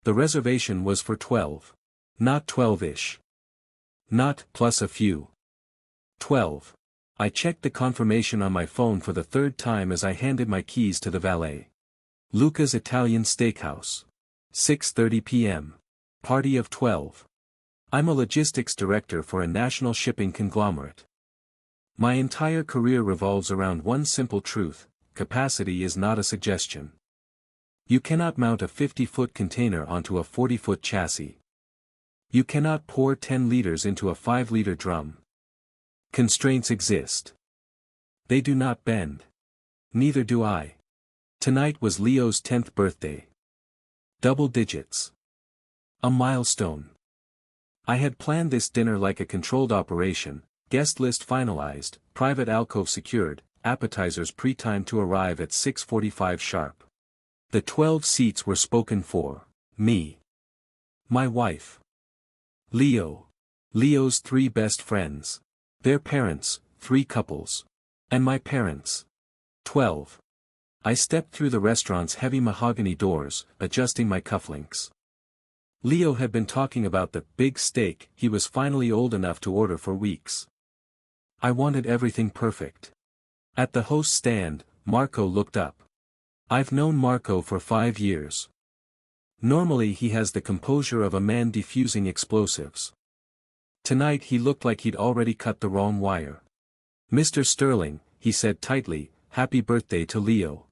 The reservation was for 12. Not 12-ish. Not, plus a few. 12. I checked the confirmation on my phone for the third time as I handed my keys to the valet. Luca's Italian Steakhouse. 6:30 p.m. Party of 12. I'm a logistics director for a national shipping conglomerate. My entire career revolves around one simple truth: capacity is not a suggestion. You cannot mount a 50-foot container onto a 40-foot chassis. You cannot pour 10 liters into a 5-liter drum. Constraints exist. They do not bend. Neither do I. Tonight was Leo's 10th birthday. Double digits. A milestone. I had planned this dinner like a controlled operation, guest list finalized, private alcove secured, appetizers pre-timed to arrive at 6:45 sharp. The 12 seats were spoken for: me, my wife, Leo, Leo's 3 best friends, their parents, 3 couples, and my parents. 12. I stepped through the restaurant's heavy mahogany doors, adjusting my cufflinks. Leo had been talking about the big steak he was finally old enough to order for weeks. I wanted everything perfect. At the host stand, Marco looked up. I've known Marco for 5 years. Normally he has the composure of a man defusing explosives. Tonight he looked like he'd already cut the wrong wire. "Mr. Sterling," he said tightly, "happy birthday to Leo.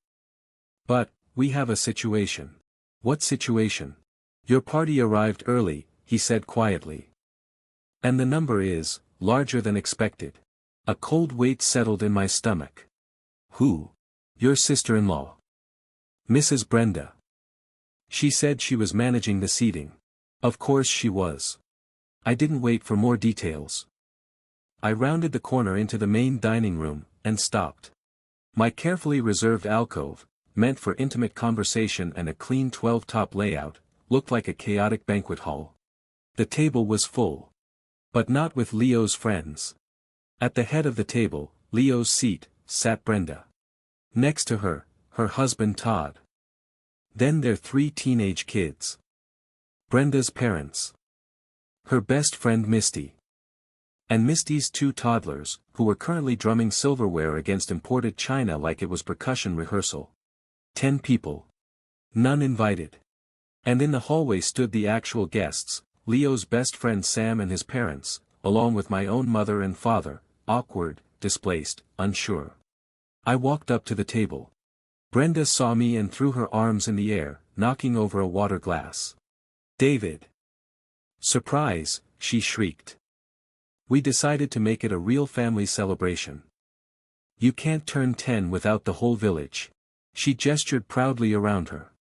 But, we have a situation." "What situation?" "Your party arrived early," he said quietly. "And the number is larger than expected." A cold weight settled in my stomach. "Who?" "Your sister-in-law. Mrs. Brenda." She said she was managing the seating. Of course she was. I didn't wait for more details. I rounded the corner into the main dining room, and stopped. My carefully reserved alcove, meant for intimate conversation and a clean 12-top layout, looked like a chaotic banquet hall. The table was full. But not with Leo's friends. At the head of the table, Leo's seat, sat Brenda. Next to her, her husband Todd. Then their 3 teenage kids. Brenda's parents. Her best friend Misty. And Misty's 2 toddlers, who were currently drumming silverware against imported china like it was percussion rehearsal. 10 people. None invited. And in the hallway stood the actual guests, Leo's best friend Sam and his parents, along with my own mother and father, awkward, displaced, unsure. I walked up to the table. Brenda saw me and threw her arms in the air, knocking over a water glass. "David!" "Surprise!" she shrieked. "We decided to make it a real family celebration. You can't turn 10 without the whole village." She gestured proudly around her.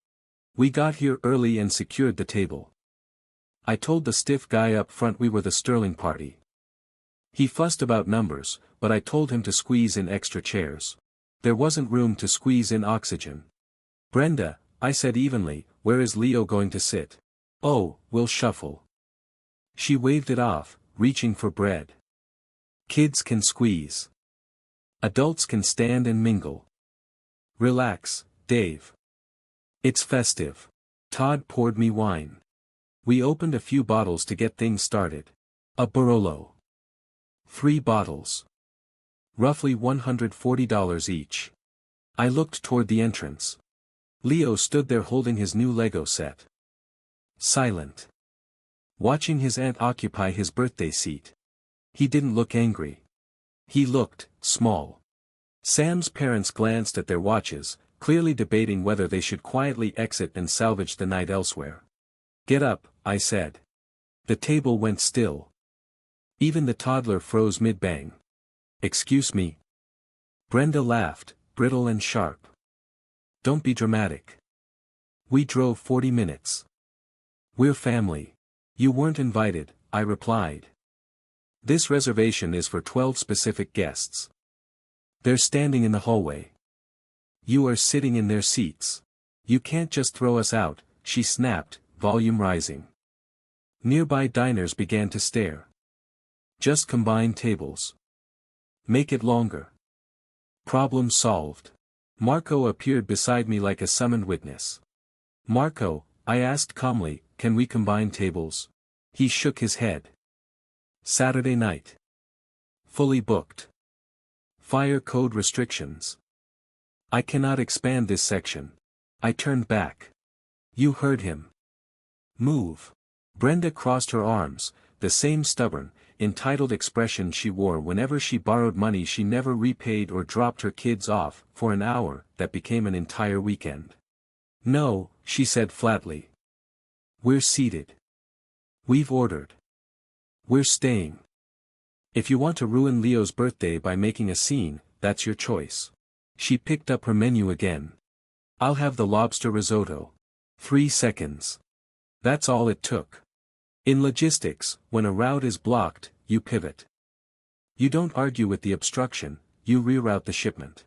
"We got here early and secured the table. I told the stiff guy up front we were the Sterling party. He fussed about numbers, but I told him to squeeze in extra chairs. There wasn't room to squeeze in oxygen." "Brenda," I said evenly, "where is Leo going to sit?" "Oh, we'll shuffle." She waved it off, reaching for bread. "Kids can squeeze. Adults can stand and mingle. Relax, Dave. It's festive." Todd poured me wine. We opened a few bottles to get things started. A Barolo. 3 bottles. Roughly $140 each. I looked toward the entrance. Leo stood there holding his new Lego set. Silent. Watching his aunt occupy his birthday seat. He didn't look angry. He looked small. Sam's parents glanced at their watches, clearly debating whether they should quietly exit and salvage the night elsewhere. "Get up," I said. The table went still. Even the toddler froze mid-bang. "Excuse me?" Brenda laughed, brittle and sharp. "Don't be dramatic. We drove 40 minutes. We're family. You weren't invited," I replied. "This reservation is for 12 specific guests. They're standing in the hallway. You are sitting in their seats. You can't just throw us out," she snapped, volume rising. Nearby diners began to stare. "Just combine tables. Make it longer." Problem solved. Marco appeared beside me like a summoned witness. "Marco," I asked calmly, can we combine tables? He shook his head. Saturday night. Fully booked. Fire code restrictions. I cannot expand this section. I turned back. You heard him. Move. Brenda crossed her arms, the same stubborn, entitled expression she wore whenever she borrowed money she never repaid or dropped her kids off for an hour that became an entire weekend. No, she said flatly. We're seated. We've ordered. We're staying. If you want to ruin Leo's birthday by making a scene, that's your choice. She picked up her menu again. I'll have the lobster risotto. 3 seconds. That's all it took. In logistics, when a route is blocked, you pivot. You don't argue with the obstruction, you reroute the shipment.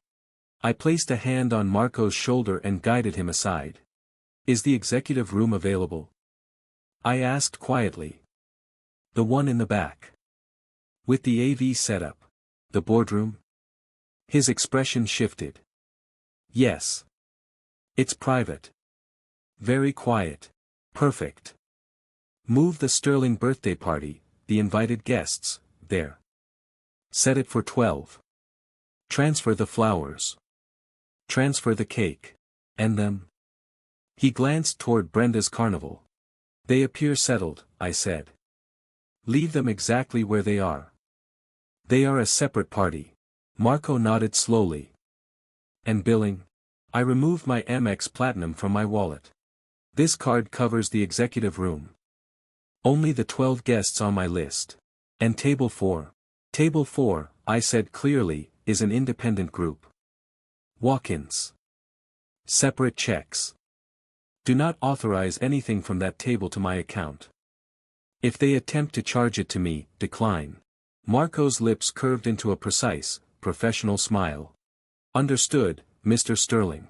I placed a hand on Marco's shoulder and guided him aside. Is the executive room available? I asked quietly. The one in the back. With the AV setup. The boardroom? His expression shifted. Yes. It's private. Very quiet. Perfect. Move the Sterling birthday party, the invited guests, there. Set it for 12. Transfer the flowers. Transfer the cake. And them. He glanced toward Brenda's carnival. They appear settled, I said. Leave them exactly where they are. They are a separate party. Marco nodded slowly. And billing? I removed my Amex Platinum from my wallet. This card covers the executive room. Only the 12 guests on my list. And table 4. Table 4, I said clearly, is an independent group. Walk-ins. Separate checks. Do not authorize anything from that table to my account. If they attempt to charge it to me, decline. Marco's lips curved into a precise, professional smile. Understood, Mr. Sterling.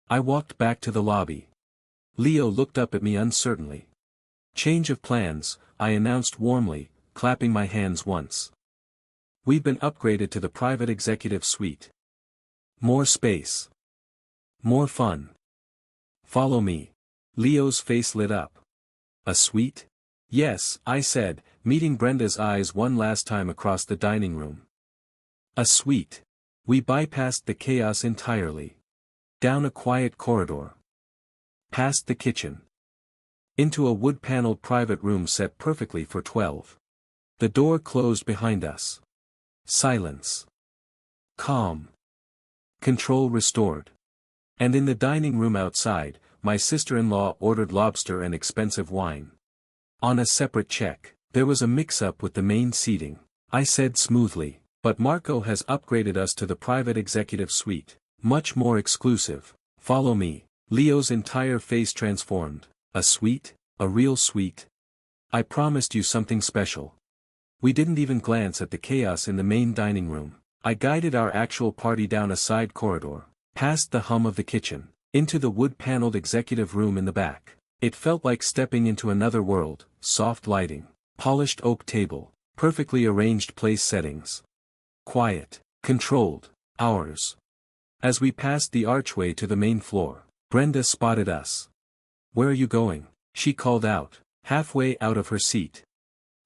I walked back to the lobby. Leo looked up at me uncertainly. Change of plans, I announced warmly, clapping my hands once. We've been upgraded to the private executive suite. More space. More fun. Follow me. Leo's face lit up. A suite? Yes, I said, meeting Brenda's eyes one last time across the dining room. A suite. We bypassed the chaos entirely. Down a quiet corridor. Past the kitchen. Into a wood-paneled private room set perfectly for 12. The door closed behind us. Silence. Calm. Control restored. And in the dining room outside, my sister-in-law ordered lobster and expensive wine. On a separate check, there was a mix-up with the main seating. I said smoothly, but Marco has upgraded us to the private executive suite. Much more exclusive. Follow me. Leo's entire face transformed. A suite? A real suite? I promised you something special. We didn't even glance at the chaos in the main dining room. I guided our actual party down a side corridor, past the hum of the kitchen, into the wood-paneled executive room in the back. It felt like stepping into another world, soft lighting, polished oak table, perfectly arranged place settings. Quiet, controlled, ours. As we passed the archway to the main floor, Brenda spotted us. Where are you going? She called out, halfway out of her seat.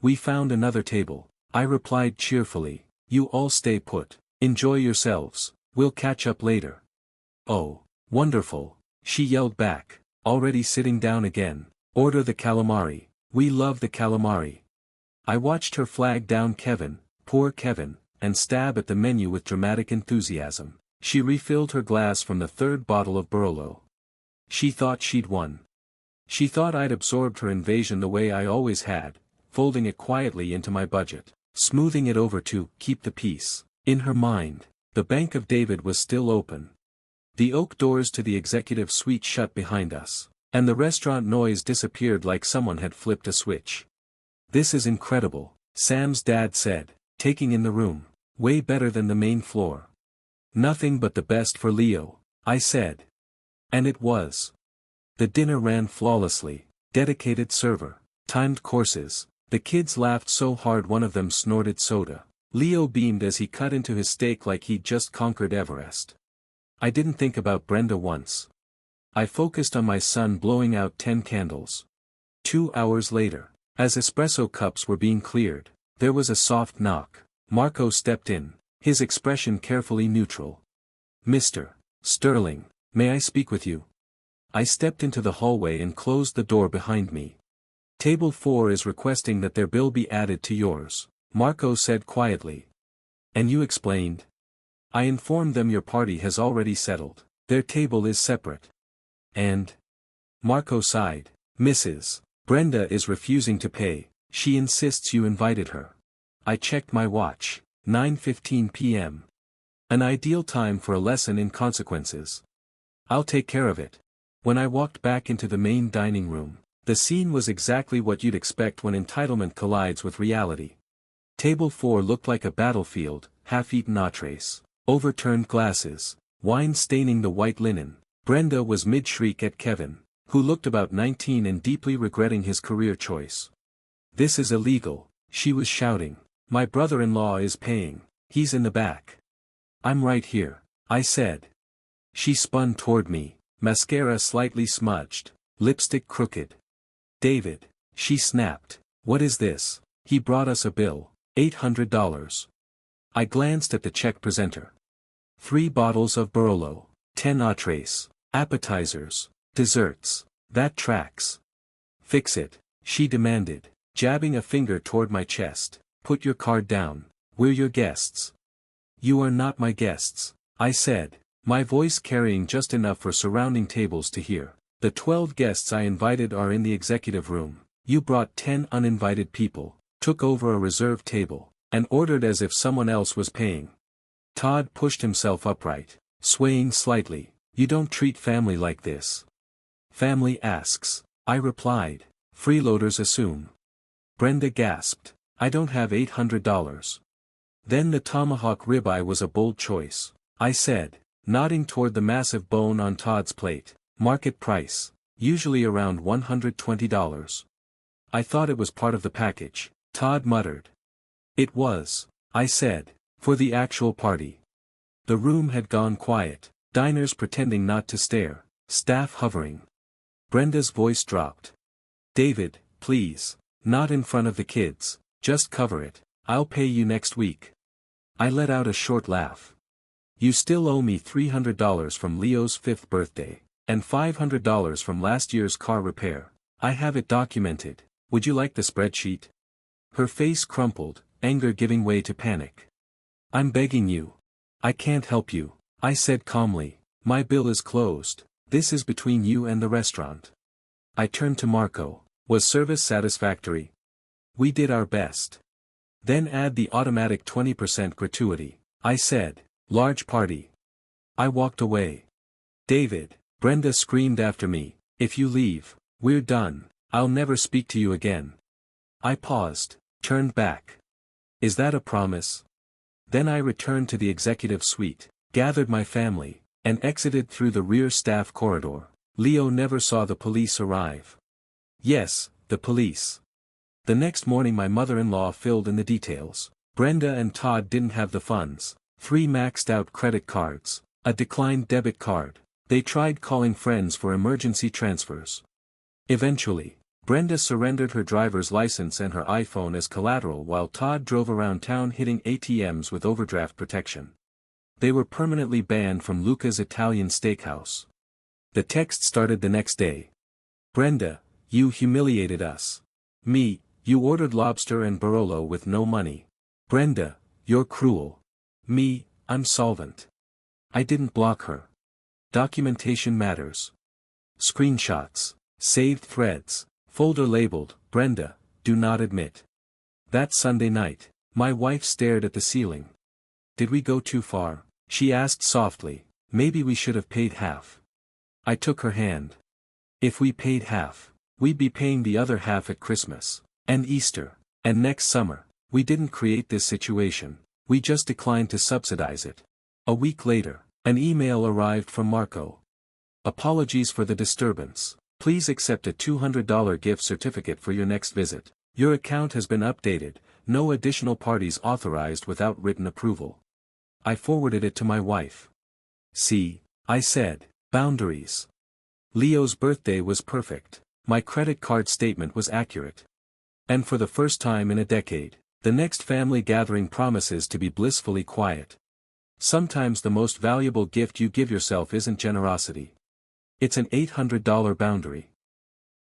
We found another table. I replied cheerfully, you all stay put. Enjoy yourselves, we'll catch up later. Oh, wonderful, she yelled back, already sitting down again. Order the calamari, we love the calamari. I watched her flag down Kevin, poor Kevin, and stab at the menu with dramatic enthusiasm. She refilled her glass from the third bottle of Barolo. She thought she'd won. She thought I'd absorbed her invasion the way I always had, folding it quietly into my budget, smoothing it over to keep the peace. In her mind, the Bank of David was still open. The oak doors to the executive suite shut behind us, and the restaurant noise disappeared like someone had flipped a switch. This is incredible, Sam's dad said, taking in the room. Way better than the main floor. Nothing but the best for Leo, I said. And it was. The dinner ran flawlessly, dedicated server, timed courses. The kids laughed so hard one of them snorted soda. Leo beamed as he cut into his steak like he'd just conquered Everest. I didn't think about Brenda once. I focused on my son blowing out 10 candles. 2 hours later, as espresso cups were being cleared, there was a soft knock. Marco stepped in, his expression carefully neutral. "Mr. Sterling, may I speak with you?" I stepped into the hallway and closed the door behind me. "Table 4 is requesting that their bill be added to yours," Marco said quietly. "And you explained?" "I informed them your party has already settled. Their table is separate." "And?" Marco sighed. "Mrs. Brenda is refusing to pay. She insists you invited her." I checked my watch. 9:15 p.m. An ideal time for a lesson in consequences. "I'll take care of it." When I walked back into the main dining room, the scene was exactly what you'd expect when entitlement collides with reality. Table 4 looked like a battlefield, half-eaten entrees, overturned glasses, wine staining the white linen. Brenda was mid-shriek at Kevin, who looked about 19 and deeply regretting his career choice. "This is illegal," she was shouting. "My brother-in-law is paying. He's in the back." "I'm right here," I said. She spun toward me, mascara slightly smudged, lipstick crooked. "David," she snapped, "what is this?" He brought us a bill, $800. I glanced at the check presenter. 3 bottles of Barolo, 10 entrees, appetizers, desserts. That tracks. "Fix it," she demanded, jabbing a finger toward my chest. "Put your card down. We're your guests." "You are not my guests," I said, my voice carrying just enough for surrounding tables to hear. "The 12 guests I invited are in the executive room. You brought 10 uninvited people, took over a reserved table, and ordered as if someone else was paying." Todd pushed himself upright, swaying slightly. "You don't treat family like this." "Family asks," I replied. "Freeloaders assume." Brenda gasped. "I don't have $800. Then the tomahawk ribeye was a bold choice, I said, nodding toward the massive bone on Todd's plate. "Market price, usually around $120. I thought it was part of the package," Todd muttered. "It was," I said, "for the actual party." The room had gone quiet, diners pretending not to stare, staff hovering. Brenda's voice dropped. "David, please, not in front of the kids, just cover it. I'll pay you next week." I let out a short laugh. "You still owe me $300 from Leo's 5th birthday, and $500 from last year's car repair. I have it documented. Would you like the spreadsheet?" Her face crumpled, anger giving way to panic. "I'm begging you. I can't help you," I said calmly. "My bill is closed. This is between you and the restaurant." I turned to Marco. "Was service satisfactory?" "We did our best." "Then add the automatic 20% gratuity," I said. "Large party." I walked away. "David," Brenda screamed after me, "if you leave, we're done. I'll never speak to you again." I paused, turned back. "Is that a promise?" Then I returned to the executive suite, gathered my family, and exited through the rear staff corridor. Leo never saw the police arrive. Yes, the police. The next morning my mother-in-law filled in the details. Brenda and Todd didn't have the funds. 3 maxed-out credit cards, a declined debit card. They tried calling friends for emergency transfers. Eventually, Brenda surrendered her driver's license and her iPhone as collateral while Todd drove around town hitting ATMs with overdraft protection. They were permanently banned from Luca's Italian steakhouse. The text started the next day. "Brenda, you humiliated us." "Me, you ordered lobster and Barolo with no money." "Brenda, you're cruel." "Me, I'm solvent." I didn't block her. Documentation matters. Screenshots, saved threads, folder labeled, "Brenda, do not admit." That Sunday night, my wife stared at the ceiling. "Did we go too far?" she asked softly. "Maybe we should have paid half." I took her hand. "If we paid half, we'd be paying the other half at Christmas, and Easter, and next summer. We didn't create this situation, we just declined to subsidize it." A week later, an email arrived from Marco. "Apologies for the disturbance. Please accept a $200 gift certificate for your next visit. Your account has been updated, no additional parties authorized without written approval." I forwarded it to my wife. "See," I said, "boundaries. Leo's birthday was perfect. My credit card statement was accurate. And for the first time in a decade, the next family gathering promises to be blissfully quiet. Sometimes the most valuable gift you give yourself isn't generosity. It's an $800 boundary.